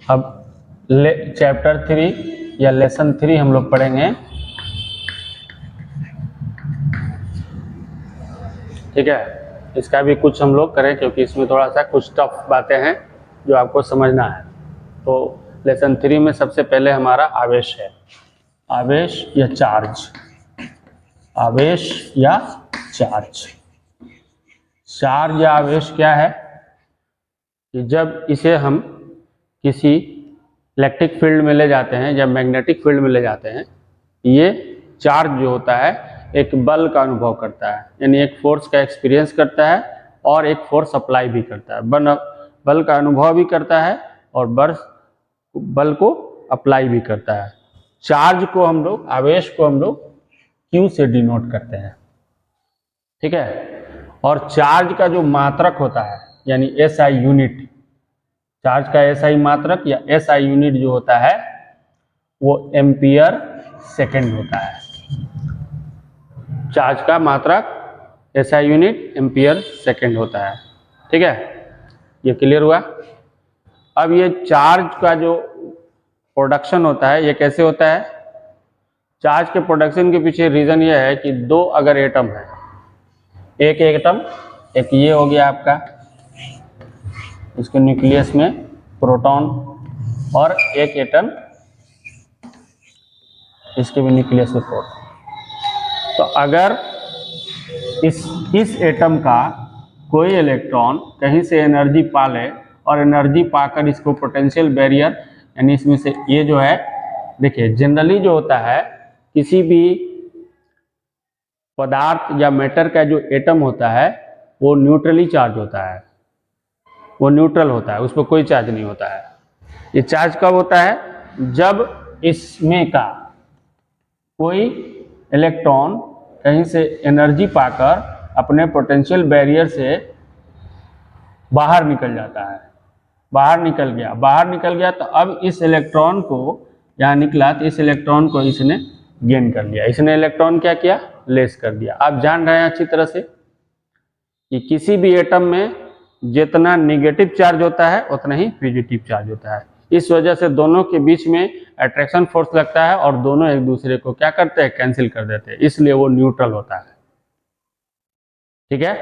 अब चैप्टर 3 या लेसन 3 हम लोग पढ़ेंगे। ठीक है, इसका भी कुछ हम लोग करें क्योंकि इसमें थोड़ा सा कुछ टफ बातें हैं जो आपको समझना है। तो लेसन 3 में सबसे पहले हमारा आवेश है। आवेश या चार्ज, आवेश या चार्ज। चार्ज या आवेश क्या है कि जब इसे हम किसी इलेक्ट्रिक फील्ड में ले जाते हैं या मैग्नेटिक फील्ड में ले जाते हैं, ये चार्ज जो होता है एक बल का अनुभव करता है, यानी एक फोर्स का एक्सपीरियंस करता है और एक फोर्स अप्लाई भी करता है। बल का अनुभव भी करता है और बल को अप्लाई भी करता है। चार्ज को हम लोग, आवेश को हम लोग Q से डिनोट करते हैं। ठीक है, और चार्ज का जो मात्रक होता है यानी SI यूनिट, चार्ज का SI मात्रक या SI यूनिट जो होता है वो एम्पियर सेकेंड होता है। चार्ज का मात्रक SI यूनिट एम्पियर सेकेंड होता है। ठीक है, ये क्लियर हुआ। अब ये चार्ज का जो प्रोडक्शन होता है ये कैसे होता है? चार्ज के प्रोडक्शन के पीछे रीजन ये है कि दो अगर एटम है, एक एटम, एक ये हो गया आपका, इसके न्यूक्लियस में प्रोटॉन, और एक एटम इसके भी न्यूक्लियस में प्रोटॉन। तो अगर इस एटम का कोई इलेक्ट्रॉन कहीं से एनर्जी पा ले और एनर्जी पाकर इसको पोटेंशियल बैरियर, यानी इसमें से ये जो है, देखिए जनरली जो होता है किसी भी पदार्थ या मैटर का जो एटम होता है वो न्यूट्रली चार्ज होता है, वो न्यूट्रल होता है, उस पर कोई चार्ज नहीं होता है। ये चार्ज कब होता है? जब इसमें का कोई इलेक्ट्रॉन कहीं से एनर्जी पाकर अपने पोटेंशियल बैरियर से बाहर निकल जाता है, बाहर निकल गया तो अब इस इलेक्ट्रॉन को, यहाँ निकला तो इस इलेक्ट्रॉन को इसने गेन कर लिया, इसने इलेक्ट्रॉन क्या किया? लेस कर दिया। आप जान रहे हैं अच्छी तरह से कि किसी भी एटम में जितना निगेटिव चार्ज होता है उतना ही पॉजिटिव चार्ज होता है। इस वजह से दोनों के बीच में अट्रैक्शन फोर्स लगता है और दोनों एक दूसरे को क्या करते हैं? कैंसिल कर देते हैं, इसलिए वो न्यूट्रल होता है। ठीक है,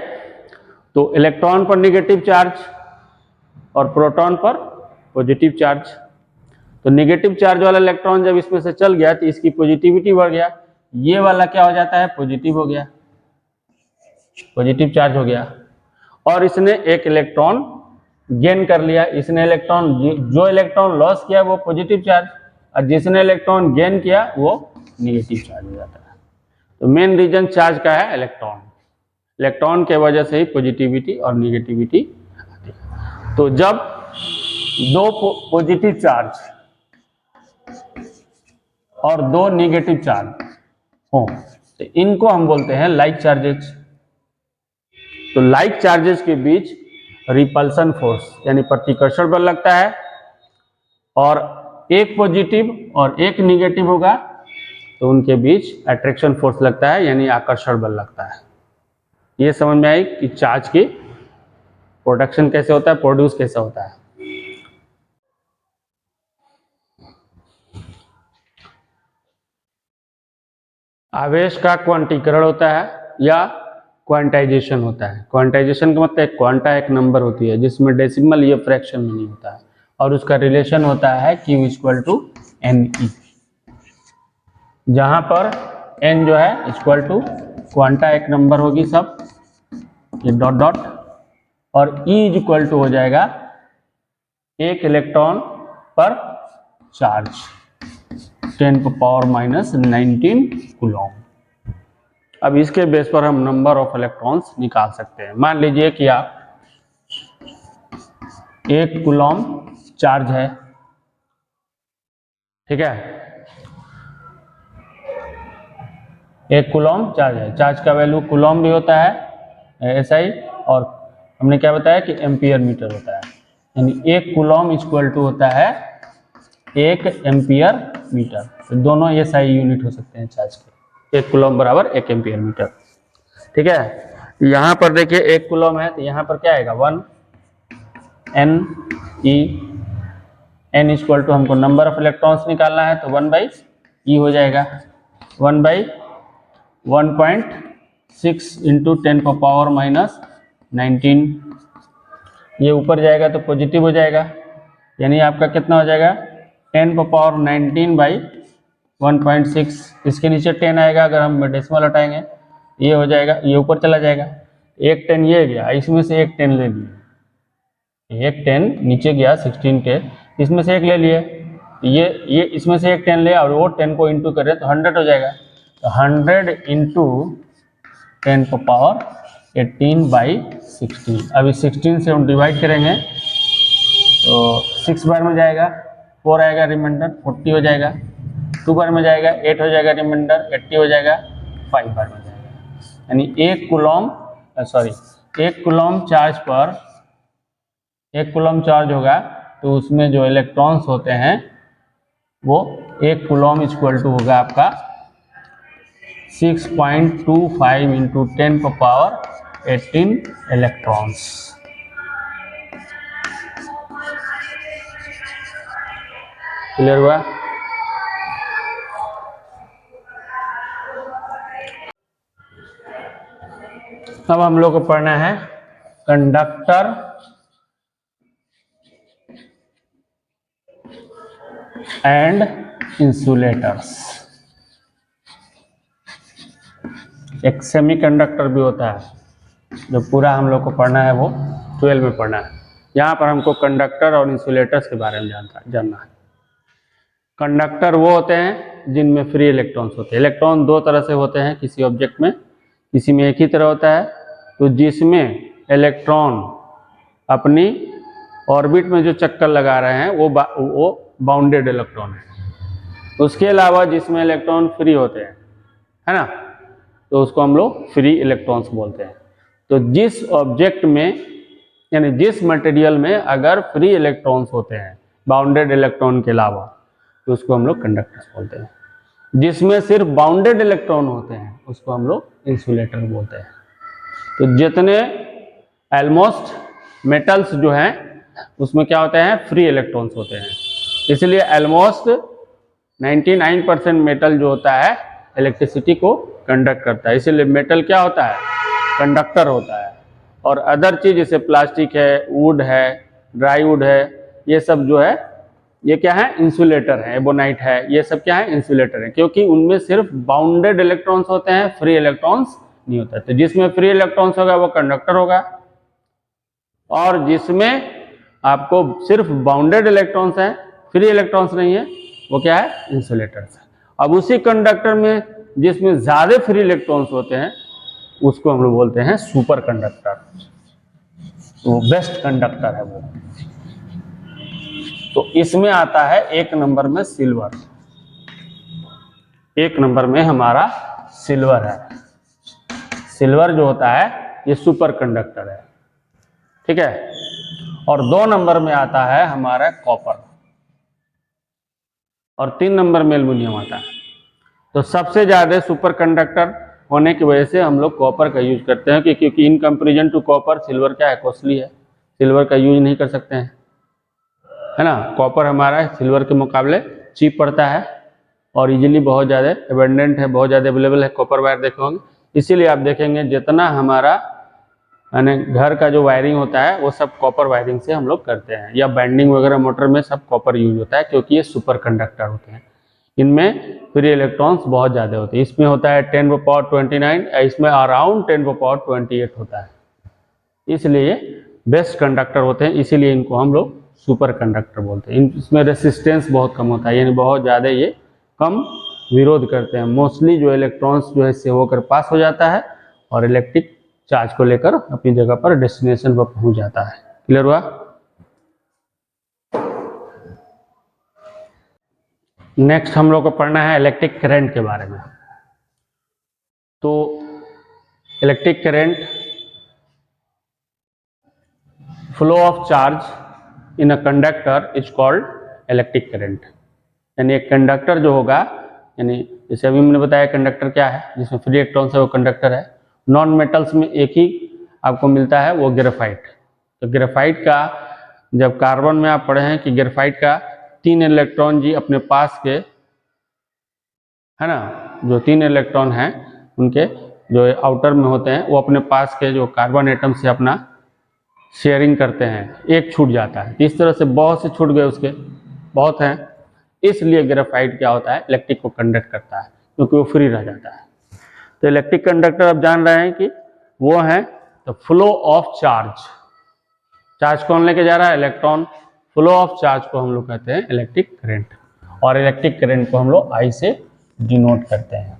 तो इलेक्ट्रॉन पर निगेटिव चार्ज और प्रोटॉन पर पॉजिटिव चार्ज। तो निगेटिव चार्ज वाला इलेक्ट्रॉन जब इसमें से चल गया तो इसकी पॉजिटिविटी बढ़ गया, ये वाला क्या हो जाता है? पॉजिटिव हो गया, पॉजिटिव चार्ज हो गया, और इसने एक इलेक्ट्रॉन गेन कर लिया। इसने इलेक्ट्रॉन, जो इलेक्ट्रॉन लॉस किया वो पॉजिटिव चार्ज, और जिसने इलेक्ट्रॉन गेन किया वो निगेटिव चार्ज हो जाता है। तो मेन रीजन चार्ज का है इलेक्ट्रॉन, इलेक्ट्रॉन के वजह से ही पॉजिटिविटी और निगेटिविटी आती है। तो जब दो पॉजिटिव चार्ज और दो निगेटिव चार्ज हो तो इनको हम बोलते हैं लाइक चार्जेज। तो लाइक चार्जेस के बीच रिपल्सन फोर्स यानी प्रतिकर्षण बल लगता है, और एक पॉजिटिव और एक निगेटिव होगा तो उनके बीच अट्रैक्शन फोर्स लगता है यानी आकर्षण बल लगता है। ये समझ में आई कि चार्ज की प्रोडक्शन कैसे होता है, प्रोड्यूस कैसे होता है। आवेश का क्वांटीकरण होता है या क्वांटाइजेशन होता है। क्वांटाइजेशन का मतलब एक क्वांटा एक नंबर होती है जिसमें डेसिमल या फ्रैक्शन में नहीं होता है, और उसका रिलेशन होता है Q इक्वल टू NE, जहां पर N जो है इक्वल टू क्वांटा एक नंबर होगी सब, ये डॉट डॉट, और E इक्वल टू हो जाएगा एक इलेक्ट्रॉन पर चार्ज 10⁻⁻19 कूलॉम। अब इसके बेस पर हम नंबर ऑफ इलेक्ट्रॉन्स निकाल सकते हैं। मान लीजिए कि आप 1 कूलॉम चार्ज है, ठीक है, 1 कूलॉम चार्ज है। चार्ज का वैल्यू कूलॉम भी होता है SI, और हमने क्या बताया कि एम्पियर मीटर होता है, यानी 1 कूलॉम इक्वल टू होता है 1 एम्पियर मीटर। तो दोनों SI यूनिट हो सकते हैं चार्ज के, 1 कूलॉम बराबर 1 एम्पियर मीटर। ठीक है, यहाँ पर देखिए 1 कूलॉम है तो यहाँ पर क्या आएगा? 1 NE n इक्वल टू हमको नंबर ऑफ इलेक्ट्रॉन्स निकालना है तो 1/e हो जाएगा, 1/1.6 इंटू 10⁻⁻19। ये ऊपर जाएगा तो पॉजिटिव हो जाएगा, यानी आपका कितना हो जाएगा 10⁻19/1.6। इसके नीचे 10 आएगा, अगर हम डेसिमल हटाएंगे ये हो जाएगा, ये ऊपर चला जाएगा। एक 10 ये गया, इसमें से एक 10 ले लिए, एक 10 नीचे गया 16 के, इसमें से एक ले लिए, ये इसमें से एक 10 ले और वो 10 को इंटू करें तो 100 हो जाएगा। तो 100 इंटू 10⁻18/16। अभी 16 से हम डिवाइड करेंगे तो 6 बार में जाएगा, 4 आएगा रिमाइंडर 40 हो जाएगा, 2 बार में जाएगा 8 हो जाएगा रिमाइंडर 80 हो जाएगा, 5 बार में जाएगा। यानी 1 कूलम चार्ज पर 1 कूलम चार्ज होगा तो उसमें जो इलेक्ट्रॉन्स होते हैं वो 1 कूलम इक्वल टू होगा आपका 6.25 इंटू 10⁻18 इलेक्ट्रॉन्स। क्लियर हुआ? अब हम लोग को पढ़ना है कंडक्टर एंड इंसुलेटर्स। एक सेमीकंडक्टर भी होता है जो पूरा हम लोग को पढ़ना है, वो 12 में पढ़ना है। यहाँ पर हमको कंडक्टर और इंसुलेटर्स के बारे में जानना है। कंडक्टर वो होते हैं जिनमें फ्री इलेक्ट्रॉन्स होते हैं। इलेक्ट्रॉन दो तरह से होते हैं किसी ऑब्जेक्ट में, किसी में एक ही तरह होता है। तो जिसमें इलेक्ट्रॉन अपनी ऑर्बिट में जो चक्कर लगा रहे हैं वो बाउंडेड इलेक्ट्रॉन है। उसके अलावा जिसमें इलेक्ट्रॉन फ्री होते हैं, है ना, तो उसको हम लोग फ्री इलेक्ट्रॉन्स बोलते हैं। तो जिस ऑब्जेक्ट में यानी जिस मटेरियल में अगर फ्री इलेक्ट्रॉन्स होते हैं बाउंडेड इलेक्ट्रॉन के अलावा, तो उसको हम लोग कंडक्टर्स बोलते हैं। जिसमें सिर्फ बाउंडेड इलेक्ट्रॉन होते हैं उसको हम लोग इंसुलेटर बोलते हैं। तो जितने ऑलमोस्ट मेटल्स जो हैं उसमें क्या होते हैं, फ्री इलेक्ट्रॉन्स होते हैं। इसलिए ऑलमोस्ट 99% मेटल जो होता है इलेक्ट्रिसिटी को कंडक्ट करता है, इसीलिए मेटल क्या होता है, कंडक्टर होता है। और अदर चीज जैसे प्लास्टिक है, वुड है, ड्राई वुड है, ये सब जो है ये क्या है, इंसुलेटर है। एबोनाइट है, ये सब क्या है, इंसुलेटर है, क्योंकि उनमें सिर्फ बाउंडेड इलेक्ट्रॉन्स होते हैं, फ्री इलेक्ट्रॉन्स नहीं होता। तो जिसमें फ्री इलेक्ट्रॉन्स होगा वो कंडक्टर होगा, और जिसमें आपको सिर्फ बाउंडेड इलेक्ट्रॉन्स हैं, फ्री इलेक्ट्रॉन्स नहीं है, वो क्या है, इंसुलेटर्स है। अब उसी कंडक्टर में जिसमें ज्यादा फ्री इलेक्ट्रॉन्स होते हैं उसको हम लोग बोलते हैं सुपर कंडक्टर। वो बेस्ट कंडक्टर है वो। तो इसमें आता है 1 नंबर में सिल्वर। 1 नंबर में हमारा सिल्वर है। सिल्वर जो होता है ये सुपर कंडक्टर है, ठीक है। और 2 नंबर में आता है हमारा कॉपर, और 3 नंबर में एल्युमिनियम आता है। तो सबसे ज्यादा सुपर कंडक्टर होने की वजह से हम लोग कॉपर का यूज करते हैं, क्योंकि in comparison to copper silver क्या है, कॉस्टली है, सिल्वर का यूज नहीं कर सकते हैं, है ना। कॉपर हमारा सिल्वर के मुकाबले चीप पड़ता है और इजीली बहुत ज़्यादा एबंडेंट है, बहुत ज़्यादा अवेलेबल है। कॉपर वायर देखे होंगे, इसीलिए आप देखेंगे जितना हमारा यानी घर का जो वायरिंग होता है वो सब कॉपर वायरिंग से हम लोग करते हैं, या बैंडिंग वगैरह मोटर में सब कॉपर यूज होता है, क्योंकि ये सुपर कंडक्टर होते हैं। इनमें फ्री इलेक्ट्रॉन्स बहुत ज़्यादा होते हैं। इसमें होता है 10⁻29, इसमें अराउंड 10⁻28 होता है, इसलिए बेस्ट कंडक्टर होते हैं, इसीलिए इनको हम लोग सुपर कंडक्टर बोलते हैं। इसमें रेसिस्टेंस बहुत कम होता है, यानी बहुत ज़्यादा ये कम विरोध करते हैं। मोस्टली जो इलेक्ट्रॉन्स जो है इससे होकर पास हो जाता है और इलेक्ट्रिक चार्ज को लेकर अपनी जगह पर डेस्टिनेशन पर पहुंच जाता है। क्लियर हुआ? नेक्स्ट हम लोग को पढ़ना है इलेक्ट्रिक करंट के बारे में। तो electric current, flow of charge in a conductor is called electric current. यानी एक कंडक्टर जो होगा, यानी जैसे अभी मैंने बताया कंडक्टर क्या है, जिसमें फ्री इलेक्ट्रॉन्स है वो कंडक्टर है। नॉन मेटल्स में एक ही आपको मिलता है, वो ग्रेफाइट। तो ग्रेफाइट का जब कार्बन में आप पढ़े हैं कि ग्रेफाइट का 3 इलेक्ट्रॉन जी अपने पास के, है ना, जो 3 इलेक्ट्रॉन हैं उनके जो आउटर में होते हैं वो अपने पास के जो कार्बन एटम से अपना शेयरिंग करते हैं, एक छूट जाता है। इस तरह से बहुत से छूट गए उसके, बहुत हैं, इसलिए ग्रेफाइट क्या होता है, इलेक्ट्रिक को कंडक्ट करता है क्योंकि वो फ्री रह जाता है। तो इलेक्ट्रिक कंडक्टर आप जान रहे हैं कि वो है तो फ्लो ऑफ चार्ज, चार्ज कौन लेके जा रहा है, इलेक्ट्रॉन। फ्लो ऑफ चार्ज को हम लोग कहते हैं इलेक्ट्रिक करंट, और इलेक्ट्रिक करंट को हम लोग आई से डिनोट करते हैं।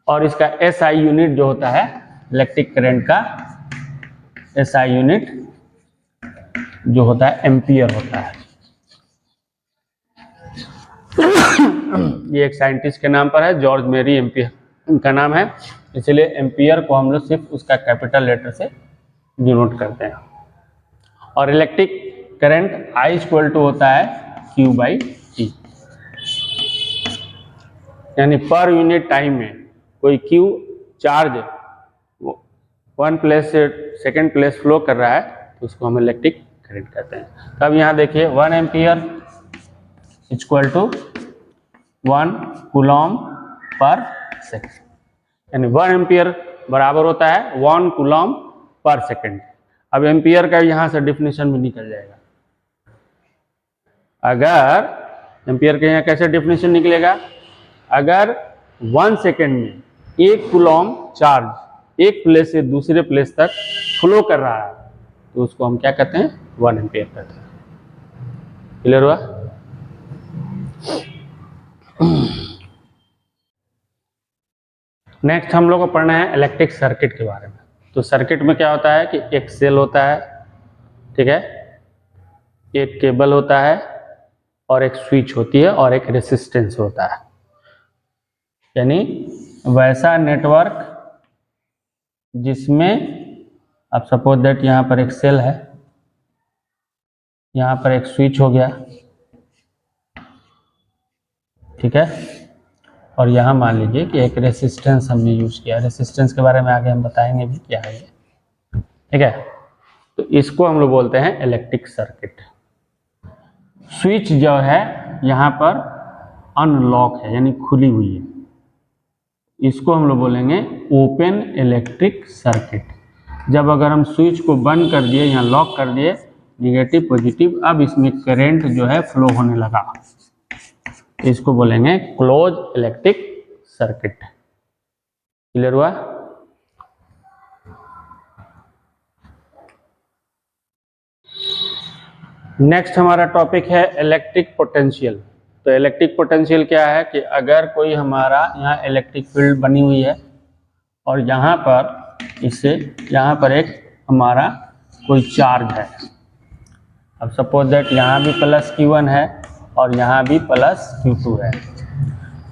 और इसका एसआई यूनिट जो होता है इलेक्ट्रिक करंट का, एसआई यूनिट जो होता है एम्पियर होता है। ये एक साइंटिस्ट के नाम पर है, जॉर्ज मेरी एम्पियर उनका नाम है, इसलिए एम्पियर को हम लोग सिर्फ उसका कैपिटल लेटर से डिनोट करते हैं। और electric current I equal to होता है क्यू बाई टी, यानी पर यूनिट टाइम में कोई क्यू चार्ज 1 प्लेस से सेकेंड प्लेस फ्लो कर रहा है तो उसको हम इलेक्ट्रिक करंट कहते हैं। तब यहाँ देखिए 1 एम्पियर इक्वल टू 1 कूलॉम पर सेकेंड, यानी 1 एम्पियर बराबर होता है 1 कूलॉम पर सेकेंड। अब एम्पियर का यहाँ से डिफिनेशन भी निकल जाएगा। अगर एम्पियर के यहाँ कैसे डिफिनेशन निकलेगा, अगर 1 सेकेंड में 1 कूलॉम चार्ज एक प्लेस से दूसरे प्लेस तक फ्लो कर रहा है तो उसको हम क्या कहते हैं, 1 एम्पियर कहते हैं। क्लियर हुआ? नेक्स्ट हम लोग को पढ़ना है इलेक्ट्रिक सर्किट के बारे में। तो सर्किट में क्या होता है कि एक सेल होता है, ठीक है, एक केबल होता है और एक स्विच होती है और एक रेसिस्टेंस होता है। यानी वैसा नेटवर्क जिसमें अब सपोज दैट यहाँ पर एक सेल है, यहाँ पर एक स्विच हो गया, ठीक है, और यहाँ मान लीजिए कि एक रेसिस्टेंस हमने यूज किया। रेसिस्टेंस के बारे में आगे हम बताएंगे भी क्या है ये, ठीक है। तो इसको हम लोग बोलते हैं इलेक्ट्रिक सर्किट। स्विच जो है यहाँ पर अनलॉक है, यानी खुली हुई है, इसको हम लोग बोलेंगे ओपन इलेक्ट्रिक सर्किट। जब अगर हम स्विच को बंद कर दिए, यहाँ लॉक कर दिए, निगेटिव पॉजिटिव, अब इसमें करंट जो है फ्लो होने लगा, इसको बोलेंगे क्लोज इलेक्ट्रिक सर्किट। क्लियर हुआ? नेक्स्ट हमारा टॉपिक है इलेक्ट्रिक पोटेंशियल। तो इलेक्ट्रिक पोटेंशियल क्या है कि अगर कोई हमारा यहाँ इलेक्ट्रिक फील्ड बनी हुई है और यहाँ पर इससे यहाँ पर एक हमारा कोई चार्ज है, अब सपोज दैट यहाँ भी प्लस Q1 है और यहाँ भी प्लस Q2 है,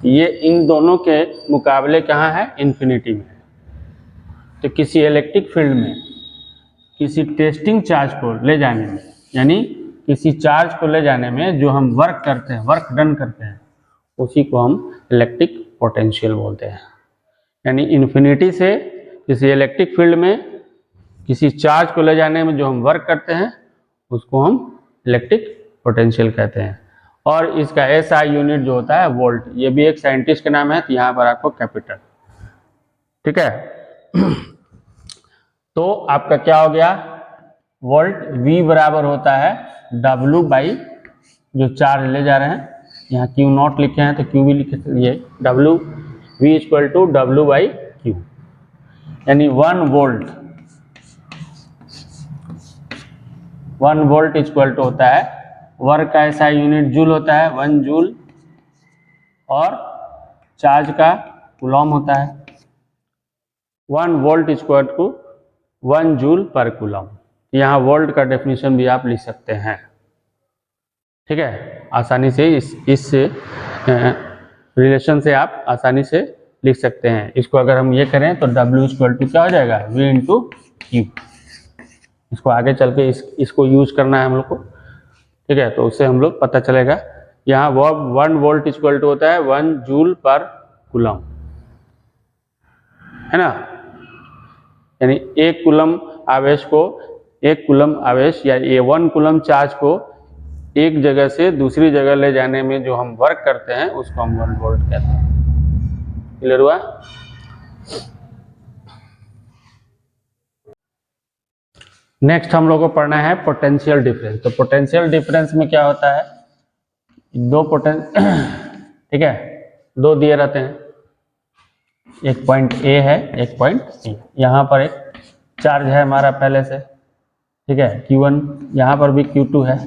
ये इन दोनों के मुकाबले कहाँ है, इन्फिनिटी में। तो किसी इलेक्ट्रिक फील्ड में किसी टेस्टिंग चार्ज को ले जाने में, यानी किसी चार्ज को ले जाने में जो हम वर्क करते हैं, वर्क डन करते हैं, उसी को हम इलेक्ट्रिक पोटेंशियल बोलते हैं। यानी इन्फिनिटी से किसी इलेक्ट्रिक फील्ड में किसी चार्ज को ले जाने में जो हम वर्क करते हैं उसको हम इलेक्ट्रिक पोटेंशियल कहते हैं। और इसका एसआई यूनिट जो होता है वोल्ट, ये भी एक साइंटिस्ट का नाम है, तो यहाँ पर आपको कैपिटल, ठीक है। तो आपका क्या हो गया, वोल्ट V बराबर होता है W बाई जो चार्ज ले जा रहे हैं, यहाँ Q नॉट लिखे हैं तो Q भी लिखे, ये W V equal to W by Q, यानी 1 वोल्ट, 1 वोल्ट इक्वल टू होता है, वर्क का ऐसा यूनिट जूल होता है 1 जूल, और चार्ज का कूलॉम होता है। 1 volt equal to 1 joule per coulomb. यहाँ वोल्ट का डेफिनेशन भी आप लिख सकते हैं, ठीक है, आसानी से इस रिलेशन से आप आसानी से लिख सकते हैं। इसको अगर हम ये करें तो W इक्वल टू क्या हो जाएगा, V इंटू Q। इसको आगे चल के इसको यूज करना है हम लोग को, ठीक है, तो उससे हम लोग पता चलेगा। यहाँ 1 वोल्ट इक्वल टू होता है 1 जूल पर कूलम, है ना, यानी 1 कूलम आवेश को, 1 कूलम आवेश या ये 1 कूलम चार्ज को एक जगह से दूसरी जगह ले जाने में जो हम वर्क करते हैं उसको हम 1 वोल्ट कहते हैं। क्लियर हुआ? नेक्स्ट हम लोग को पढ़ना है पोटेंशियल डिफरेंस। तो पोटेंशियल डिफरेंस में क्या होता है, दो ठीक है, दो दिए रहते हैं, एक पॉइंट ए है एक पॉइंट सी। यहाँ पर एक चार्ज है हमारा पहले से, ठीक है, Q1, यहाँ पर भी Q2 है।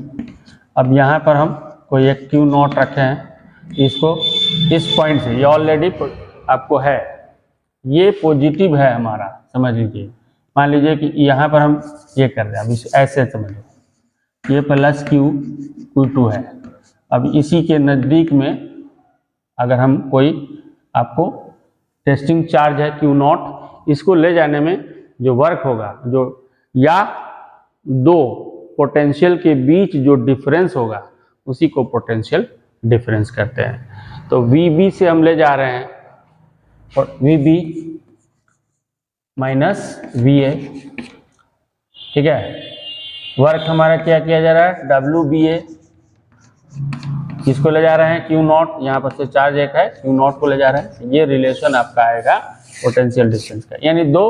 अब यहाँ पर हम कोई एक Q0 रखे हैं, इसको इस पॉइंट से, ये ऑलरेडी आपको है, ये पॉजिटिव है हमारा, समझ लीजिए। मान लीजिए कि यहाँ पर हम ये कर रहे हैं, अब ऐसे समझ लो, ये प्लस Q2 है। अब इसी के नज़दीक में अगर हम कोई आपको टेस्टिंग चार्ज है Q0, इसको ले जाने में जो वर्क होगा, जो या दो पोटेंशियल के बीच जो डिफरेंस होगा उसी को पोटेंशियल डिफरेंस कहते हैं। तो VB से हम ले जा रहे हैं और VB माइनस VA, ठीक है। वर्क हमारा क्या किया जा रहा है, WBA, किसको ले जा रहे हैं, Q0, यहाँ पर से चार्ज एक है, Q0 को ले जा रहे हैं। ये रिलेशन आपका आएगा पोटेंशियल डिफरेंस का, यानी दो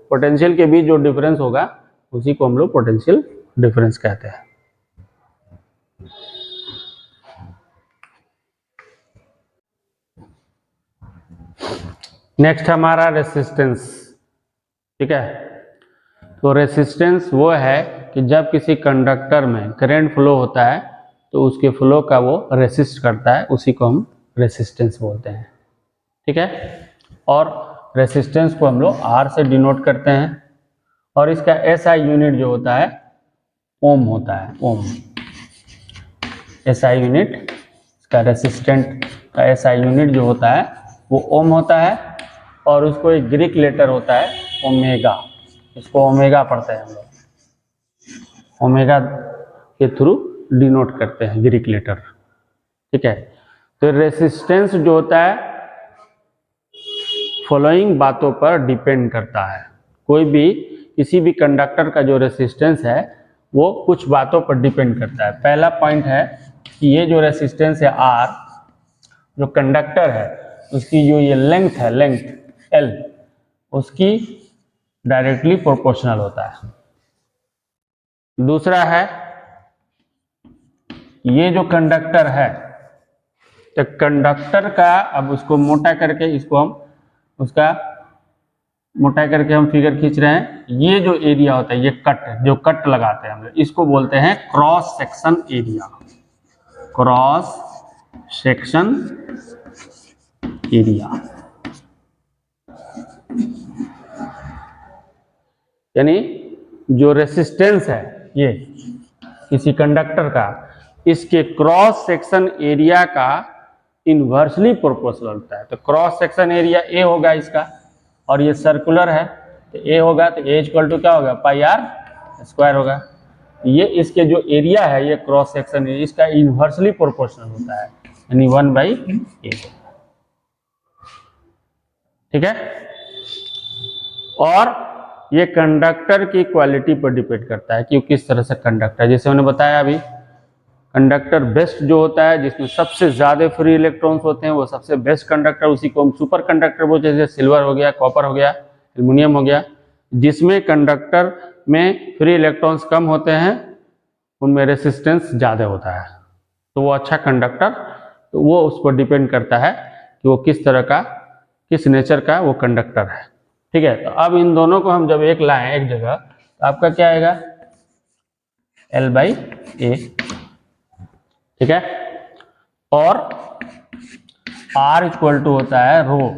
पोटेंशियल के बीच जो डिफरेंस होगा उसी को हम लोग पोटेंशियल डिफरेंस कहते हैं। नेक्स्ट हमारा रेसिस्टेंस, ठीक है। तो रेसिस्टेंस वो है कि जब किसी कंडक्टर में करंट फ्लो होता है तो उसके फ्लो का वो रेसिस्ट करता है, उसी को हम रेसिस्टेंस बोलते हैं, ठीक है। और रेसिस्टेंस को हम लोग R से डिनोट करते हैं, और इसका SI यूनिट जो होता है ओम होता है, ओम। SI यूनिट, इसका रेसिस्टेंट का SI यूनिट जो होता है वो ओम होता है, और उसको एक ग्रीक लेटर होता है ओमेगा, इसको ओमेगा पढ़ते हैं हम लोग, ओमेगा के थ्रू डिनोट करते हैं ग्रीक लेटर, ठीक है। तो रेसिस्टेंस जो होता है फॉलोइंग बातों पर डिपेंड करता है। कोई भी किसी भी कंडक्टर का जो रेसिस्टेंस है वो कुछ बातों पर डिपेंड करता है। पहला पॉइंट है कि ये जो रेसिस्टेंस है R, जो कंडक्टर है उसकी जो ये लेंथ है, लेंथ L, उसकी डायरेक्टली प्रोपोर्शनल होता है। दूसरा है ये जो कंडक्टर है, तो कंडक्टर का, अब उसको मोटा करके, इसको हम उसका मोटा करके हम फिगर खींच रहे हैं, ये जो एरिया होता है, ये कट, जो कट लगाते हैं हम लोग, इसको बोलते हैं cross section area, cross section area. यानी जो रेसिस्टेंस है ये किसी कंडक्टर का, इसके क्रॉस सेक्शन एरिया का इन्वर्सली प्रोपोर्शनल होता है। तो क्रॉस सेक्शन एरिया A होगा इसका, और ये सर्कुलर है तो A होगा, तो A इक्वल टू क्या होगा, पाई R स्क्वायर होगा। ये इसके जो एरिया है, ये क्रॉस सेक्शन एरिया, इसका इन्वर्सली प्रोपोर्शनल होता है, यानी 1/A, ठीक है। और ये कंडक्टर की क्वालिटी पर डिपेंड करता है कि किस तरह से कंडक्टर, जैसे मैंने बताया अभी, कंडक्टर बेस्ट जो होता है, जिसमें सबसे ज़्यादा फ्री इलेक्ट्रॉन्स होते हैं, वो सबसे बेस्ट कंडक्टर, उसी को हम सुपर कंडक्टर बोलते हैं। जैसे सिल्वर हो गया, कॉपर हो गया, एल्युमिनियम हो गया। जिसमें कंडक्टर में फ्री इलेक्ट्रॉन्स कम होते हैं उनमें रेसिस्टेंस ज़्यादा होता है, तो वो अच्छा कंडक्टर, तो वो उस पर डिपेंड करता है कि वो किस तरह का, किस नेचर का वो कंडक्टर है, ठीक है। तो अब इन दोनों को हम जब एक लाएं एक जगह, तो आपका क्या आएगा, L/A, ठीक है। और R इक्वल टू होता है रो,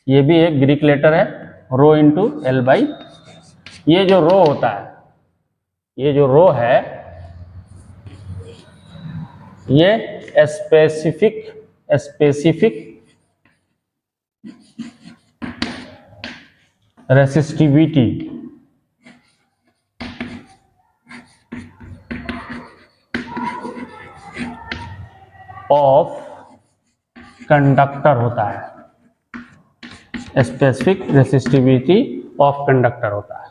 ये भी एक ग्रीक लेटर है, रो इंटू L/, ये जो रो होता है, ये जो रो है, ये स्पेसिफिक रेसिस्टिविटी ऑफ कंडक्टर होता है, स्पेसिफिक रेसिस्टिविटी ऑफ कंडक्टर होता है।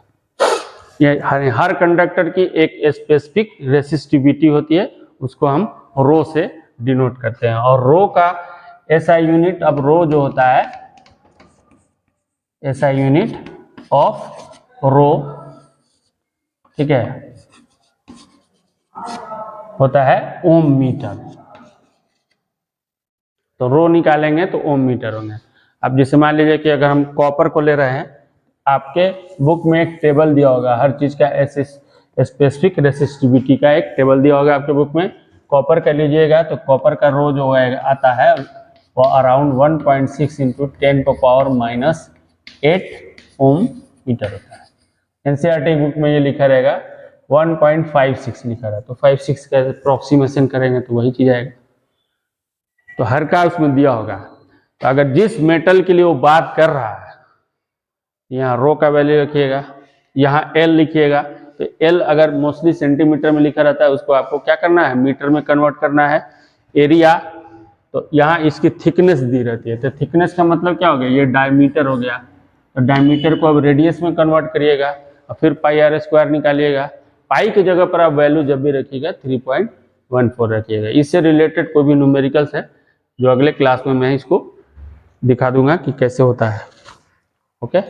ये हर कंडक्टर की एक स्पेसिफिक रेसिस्टिविटी होती है, उसको हम रो से डिनोट करते हैं। और रो का एसआई यूनिट, अब रो जो होता है एसआई यूनिट ऑफ रो, ठीक है, होता है ओम मीटर। तो रो निकालेंगे तो ओम मीटर होंगे। अब जैसे मान लीजिए कि अगर हम कॉपर को ले रहे हैं, आपके बुक में एक टेबल दिया होगा हर चीज का, स्पेसिफिक रेसिस्टिविटी का एक टेबल दिया होगा आपके बुक में। कॉपर का लीजिएगा तो कॉपर का रो जो है आता है वो अराउंड 1.6 इंटू 10⁻⁻8 ओम मीटर होता है। एनसीईआरटी बुक में ये लिखा रहेगा 1.56 लिखा रहा है, तो 56 का अप्रोक्सीमेशन करेंगे तो वही चीज आएगा। तो हर का उसमें दिया होगा। तो अगर जिस मेटल के लिए वो बात कर रहा है, यहाँ रो का वैल्यू रखिएगा, यहाँ एल लिखिएगा। तो एल अगर मोस्टली सेंटीमीटर में लिखा रहता है, उसको आपको क्या करना है, मीटर में कन्वर्ट करना है। एरिया, तो यहाँ इसकी थिकनेस दी रहती है, तो थिकनेस का मतलब क्या हो गया, ये डायमीटर हो गया। तो डायमीटर को अब रेडियस में कन्वर्ट करिएगा और फिर पाई आर स्क्वायर निकालिएगा। पाई की जगह पर आप वैल्यू जब भी रखिएगा 3.14 रखिएगा। इससे रिलेटेड कोई भी न्यूमेरिकल्स है जो अगले क्लास में मैं इसको दिखा दूंगा कि कैसे होता है। ओके।